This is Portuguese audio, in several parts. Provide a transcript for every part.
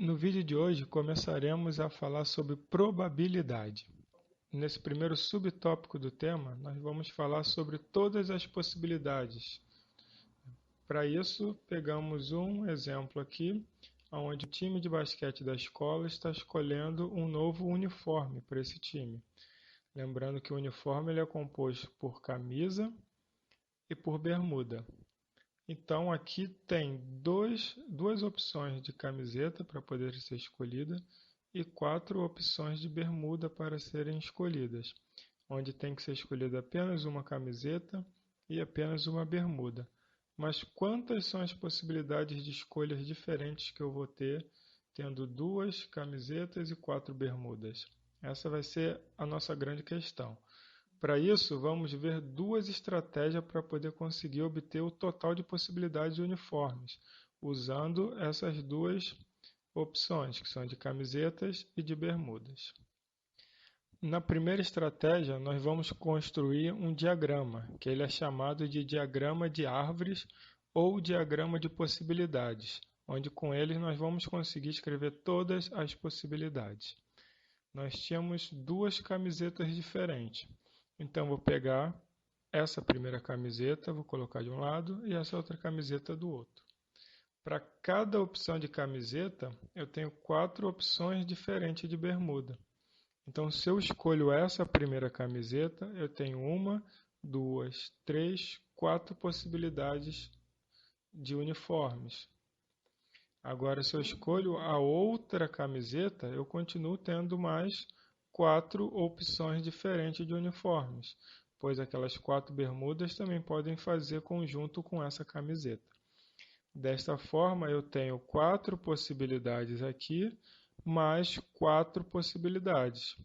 No vídeo de hoje começaremos a falar sobre probabilidade. Nesse primeiro subtópico do tema, nós vamos falar sobre todas as possibilidades. Para isso, pegamos um exemplo aqui, onde o time de basquete da escola está escolhendo um novo uniforme para esse time. Lembrando que o uniforme ele é composto por camisa e por bermuda. Então aqui tem duas opções de camiseta para poder ser escolhida e 4 opções de bermuda para serem escolhidas, onde tem que ser escolhida apenas uma camiseta e apenas uma bermuda. Mas quantas são as possibilidades de escolhas diferentes que eu vou ter tendo 2 camisetas e 4 bermudas? Essa vai ser a nossa grande questão. Para isso, vamos ver duas estratégias para poder conseguir obter o total de possibilidades uniformes, usando essas duas opções, que são de camisetas e de bermudas. Na primeira estratégia, nós vamos construir um diagrama, que ele é chamado de diagrama de árvores ou diagrama de possibilidades, onde com ele nós vamos conseguir escrever todas as possibilidades. Nós tínhamos 2 camisetas diferentes. Então, vou pegar essa primeira camiseta, vou colocar de um lado e essa outra camiseta do outro. Para cada opção de camiseta, eu tenho 4 opções diferentes de bermuda. Então, se eu escolho essa primeira camiseta, eu tenho 1, 2, 3, 4 possibilidades de uniformes. Agora, se eu escolho a outra camiseta, eu continuo tendo mais 4 opções diferentes de uniformes, pois aquelas 4 bermudas também podem fazer conjunto com essa camiseta. Desta forma, eu tenho 4 possibilidades aqui, mais 4 possibilidades.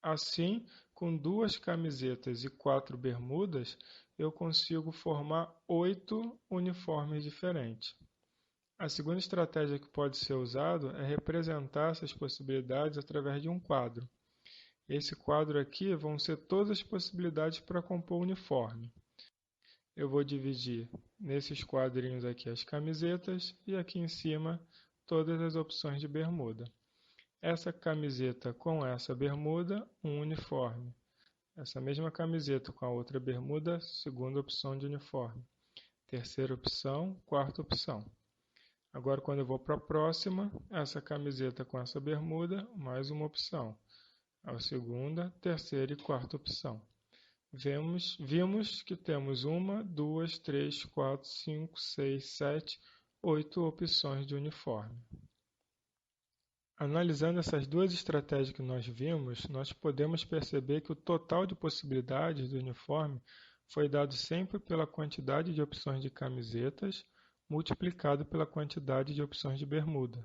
Assim, com 2 camisetas e 4 bermudas, eu consigo formar 8 uniformes diferentes. A segunda estratégia que pode ser usada é representar essas possibilidades através de um quadro. Esse quadro aqui vão ser todas as possibilidades para compor o uniforme. Eu vou dividir nesses quadrinhos aqui as camisetas e aqui em cima todas as opções de bermuda. Essa camiseta com essa bermuda, um uniforme. Essa mesma camiseta com a outra bermuda, segunda opção de uniforme. Terceira opção, quarta opção. Agora, quando eu vou para a próxima, essa camiseta com essa bermuda, mais uma opção. A segunda, terceira e quarta opção. Vimos que temos 1, 2, 3, 4, 5, 6, 7, 8 opções de uniforme. Analisando essas duas estratégias que nós vimos, nós podemos perceber que o total de possibilidades do uniforme foi dado sempre pela quantidade de opções de camisetas multiplicado pela quantidade de opções de bermuda.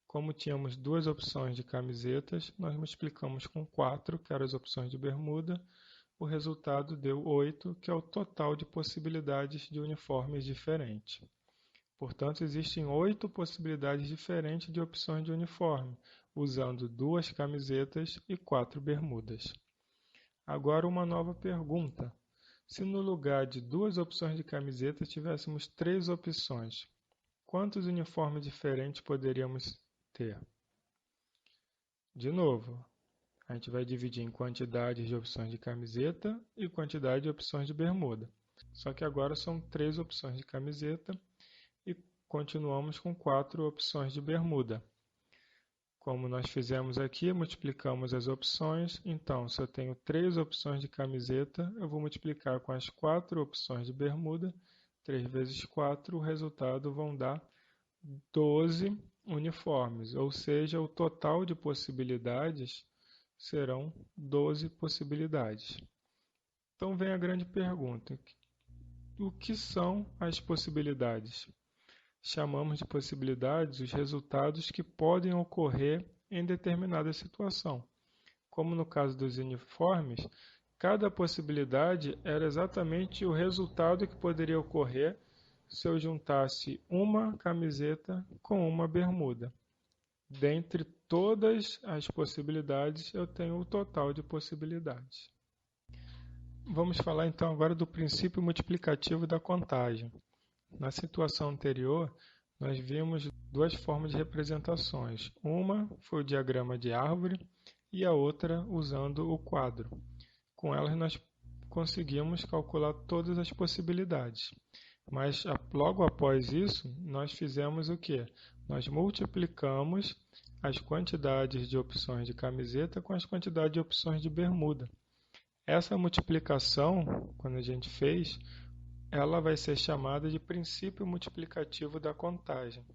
Como tínhamos 2 opções de camisetas, nós multiplicamos com 4, que eram as opções de bermuda, o resultado deu 8, que é o total de possibilidades de uniformes diferentes. Portanto, existem 8 possibilidades diferentes de opções de uniforme, usando 2 camisetas e 4 bermudas. Agora uma nova pergunta. Se no lugar de 2 opções de camiseta tivéssemos 3 opções, quantos uniformes diferentes poderíamos ter? De novo, a gente vai dividir em quantidade de opções de camiseta e quantidade de opções de bermuda. Só que agora são 3 opções de camiseta e continuamos com 4 opções de bermuda. Como nós fizemos aqui, multiplicamos as opções. Então, se eu tenho 3 opções de camiseta, eu vou multiplicar com as 4 opções de bermuda. 3 vezes 4, o resultado vão dar 12 uniformes, ou seja, o total de possibilidades serão 12 possibilidades. Então vem a grande pergunta: o que são as possibilidades? Chamamos de possibilidades os resultados que podem ocorrer em determinada situação. Como no caso dos uniformes, cada possibilidade era exatamente o resultado que poderia ocorrer se eu juntasse uma camiseta com uma bermuda. Dentre todas as possibilidades, eu tenho o total de possibilidades. Vamos falar então agora do princípio multiplicativo da contagem. Na situação anterior, nós vimos duas formas de representações. Uma foi o diagrama de árvore e a outra usando o quadro. Com elas nós conseguimos calcular todas as possibilidades. Mas logo após isso, nós fizemos o quê? Nós multiplicamos as quantidades de opções de camiseta com as quantidades de opções de bermuda. Essa multiplicação, quando a gente fez, ela vai ser chamada de princípio multiplicativo da contagem.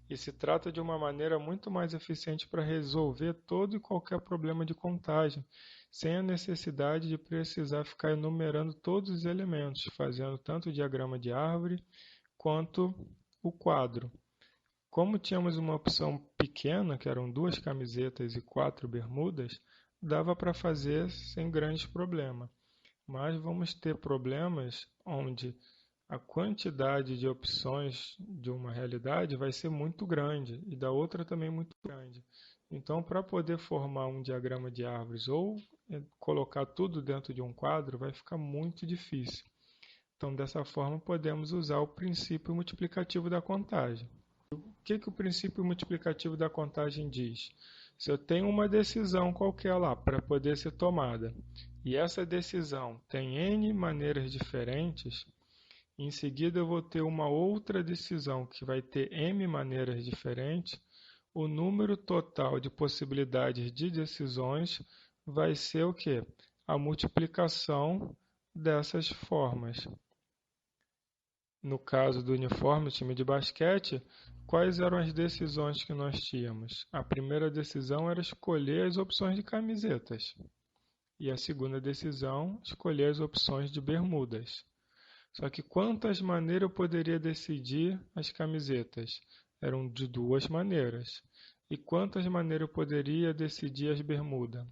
E se trata de uma maneira muito mais eficiente para resolver todo e qualquer problema de contagem, sem a necessidade de precisar ficar enumerando todos os elementos, fazendo tanto o diagrama de árvore quanto o quadro. Como tínhamos uma opção pequena, que eram 2 camisetas e 4 bermudas, dava para fazer sem grandes problemas. Mas vamos ter problemas onde a quantidade de opções de uma realidade vai ser muito grande e da outra também muito grande. Então, para poder formar um diagrama de árvores ou colocar tudo dentro de um quadro, vai ficar muito difícil. Então, dessa forma, podemos usar o princípio multiplicativo da contagem. O que o princípio multiplicativo da contagem diz? Se eu tenho uma decisão qualquer lá para poder ser tomada, e essa decisão tem N maneiras diferentes, em seguida eu vou ter uma outra decisão que vai ter M maneiras diferentes, o número total de possibilidades de decisões vai ser o quê? A multiplicação dessas formas. No caso do uniforme, time de basquete, quais eram as decisões que nós tínhamos? A primeira decisão era escolher as opções de camisetas. E a segunda decisão, escolher as opções de bermudas. Só que quantas maneiras eu poderia decidir as camisetas? Eram de 2 maneiras. E quantas maneiras eu poderia decidir as bermudas?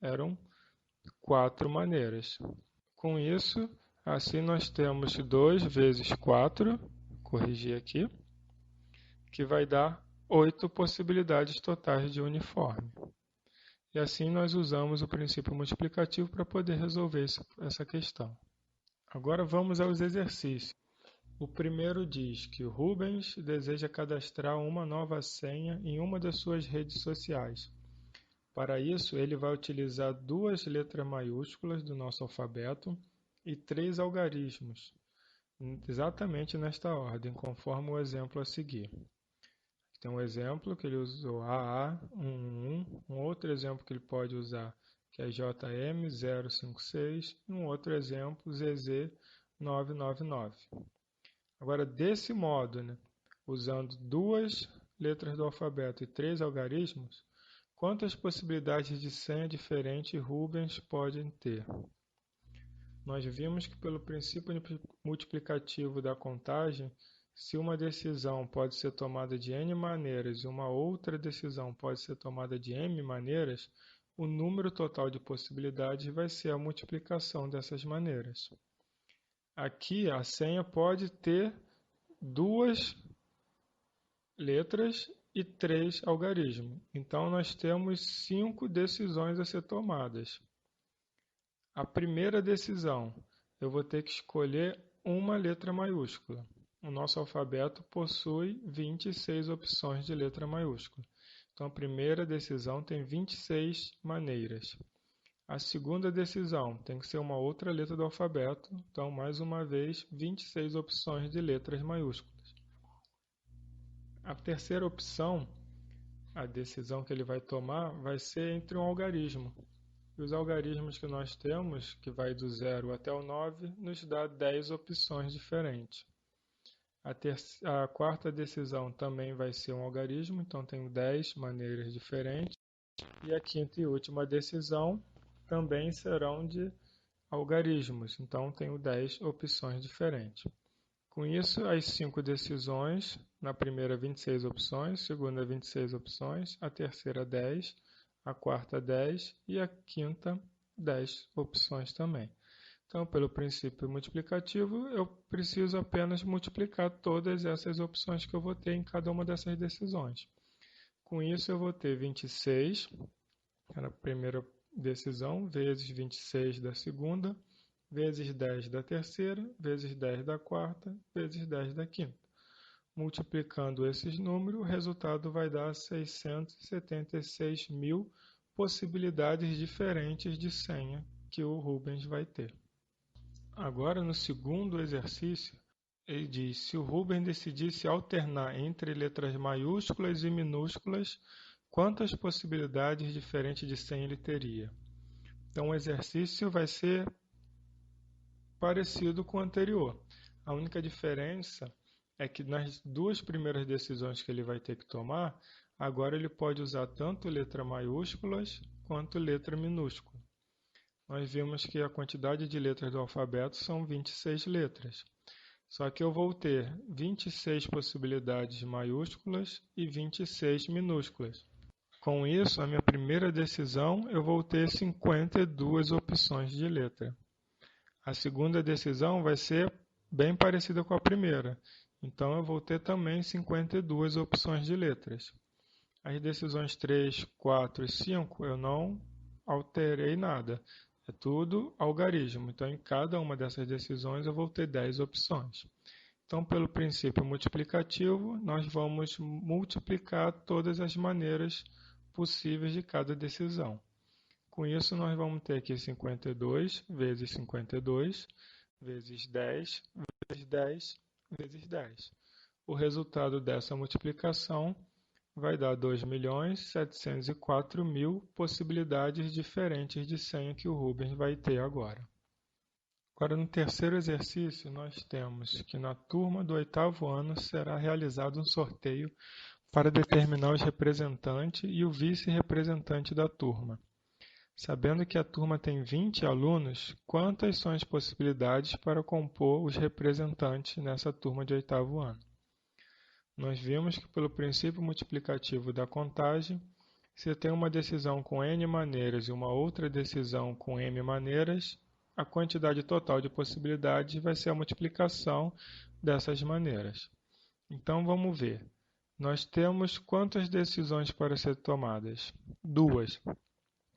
Eram 4 maneiras. Com isso, assim nós temos 2 vezes 4, corrigir aqui, que vai dar 8 possibilidades totais de uniforme. E assim nós usamos o princípio multiplicativo para poder resolver essa questão. Agora vamos aos exercícios. O primeiro diz que o Rubens deseja cadastrar uma nova senha em uma das suas redes sociais. Para isso, ele vai utilizar 2 letras maiúsculas do nosso alfabeto e 3 algarismos, exatamente nesta ordem, conforme o exemplo a seguir. Tem um exemplo que ele usou AA11, um outro exemplo que ele pode usar que é JM056 e um outro exemplo ZZ999. Agora, desse modo, usando 2 letras do alfabeto e 3 algarismos, quantas possibilidades de senha diferentes Rubens podem ter? Nós vimos que pelo princípio multiplicativo da contagem, se uma decisão pode ser tomada de N maneiras e uma outra decisão pode ser tomada de M maneiras, o número total de possibilidades vai ser a multiplicação dessas maneiras. Aqui a senha pode ter 2 letras e 3 algarismos. Então nós temos 5 decisões a ser tomadas. A primeira decisão, eu vou ter que escolher uma letra maiúscula. O nosso alfabeto possui 26 opções de letra maiúscula. Então a primeira decisão tem 26 maneiras. A segunda decisão tem que ser uma outra letra do alfabeto, então, mais uma vez, 26 opções de letras maiúsculas. A terceira opção, a decisão que ele vai tomar, vai ser entre um algarismo. E os algarismos que nós temos, que vai do 0 até o 9, nos dá 10 opções diferentes. A quarta decisão também vai ser um algarismo, então tem 10 maneiras diferentes. E a quinta e última decisão também serão de algarismos, então tenho 10 opções diferentes. Com isso, as 5 decisões, na primeira 26 opções, segunda 26 opções, a terceira 10, a quarta 10 e a quinta 10 opções também. Então, pelo princípio multiplicativo, eu preciso apenas multiplicar todas essas opções que eu vou ter em cada uma dessas decisões. Com isso, eu vou ter 26, que era a primeira decisão, vezes 26 da segunda, vezes 10 da terceira, vezes 10 da quarta, vezes 10 da quinta. Multiplicando esses números, o resultado vai dar 676 mil possibilidades diferentes de senha que o Rubens vai ter. Agora, no segundo exercício, ele diz: se o Rubens decidisse alternar entre letras maiúsculas e minúsculas, quantas possibilidades diferentes de senha ele teria? Então, o exercício vai ser parecido com o anterior. A única diferença é que nas duas primeiras decisões que ele vai ter que tomar, agora ele pode usar tanto letra maiúsculas quanto letra minúscula. Nós vimos que a quantidade de letras do alfabeto são 26 letras. Só que eu vou ter 26 possibilidades maiúsculas e 26 minúsculas. Com isso, a minha primeira decisão, eu vou ter 52 opções de letra. A segunda decisão vai ser bem parecida com a primeira. Então, eu vou ter também 52 opções de letras. As decisões 3, 4 e 5, eu não alterei nada. É tudo algarismo. Então, em cada uma dessas decisões, eu vou ter 10 opções. Então, pelo princípio multiplicativo, nós vamos multiplicar todas as maneiras possíveis de cada decisão. Com isso, nós vamos ter aqui 52 vezes 52, vezes 10, vezes 10, vezes 10. O resultado dessa multiplicação vai dar 2.704.000 possibilidades diferentes de senha que o Rubens vai ter agora. Agora, no terceiro exercício, nós temos que na turma do 8º ano será realizado um sorteio para determinar os representantes e o vice-representante da turma. Sabendo que a turma tem 20 alunos, quantas são as possibilidades para compor os representantes nessa turma de 8º ano? Nós vimos que pelo princípio multiplicativo da contagem, se eu tenho uma decisão com n maneiras e uma outra decisão com m maneiras, a quantidade total de possibilidades vai ser a multiplicação dessas maneiras. Então vamos ver. Nós temos quantas decisões para ser tomadas? Duas.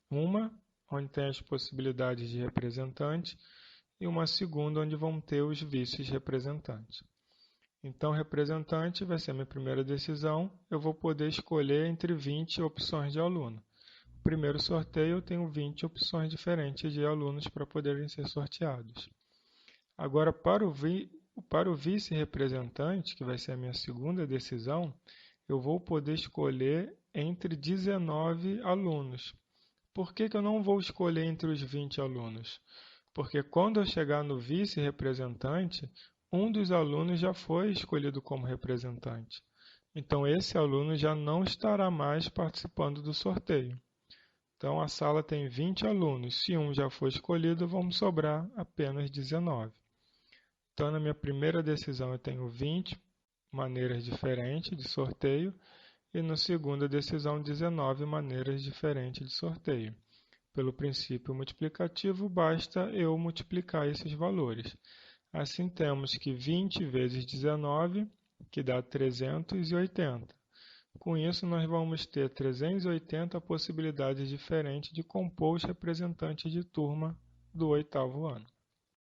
Uma, onde tem as possibilidades de representante, e uma segunda, onde vão ter os vices-representantes. Então, representante vai ser a minha primeira decisão. Eu vou poder escolher entre 20 opções de aluno. No primeiro sorteio, eu tenho 20 opções diferentes de alunos para poderem ser sorteados. Agora, para o vice-representante, que vai ser a minha segunda decisão, eu vou poder escolher entre 19 alunos. Por que eu não vou escolher entre os 20 alunos? Porque quando eu chegar no vice-representante, um dos alunos já foi escolhido como representante. Então, esse aluno já não estará mais participando do sorteio. Então, a sala tem 20 alunos. Se um já foi escolhido, vamos sobrar apenas 19. Então, na minha primeira decisão, eu tenho 20 maneiras diferentes de sorteio. E na segunda decisão, 19 maneiras diferentes de sorteio. Pelo princípio multiplicativo, basta eu multiplicar esses valores. Assim, temos que 20 vezes 19, que dá 380. Com isso, nós vamos ter 380 possibilidades diferentes de compor os representantes de turma do 8º ano.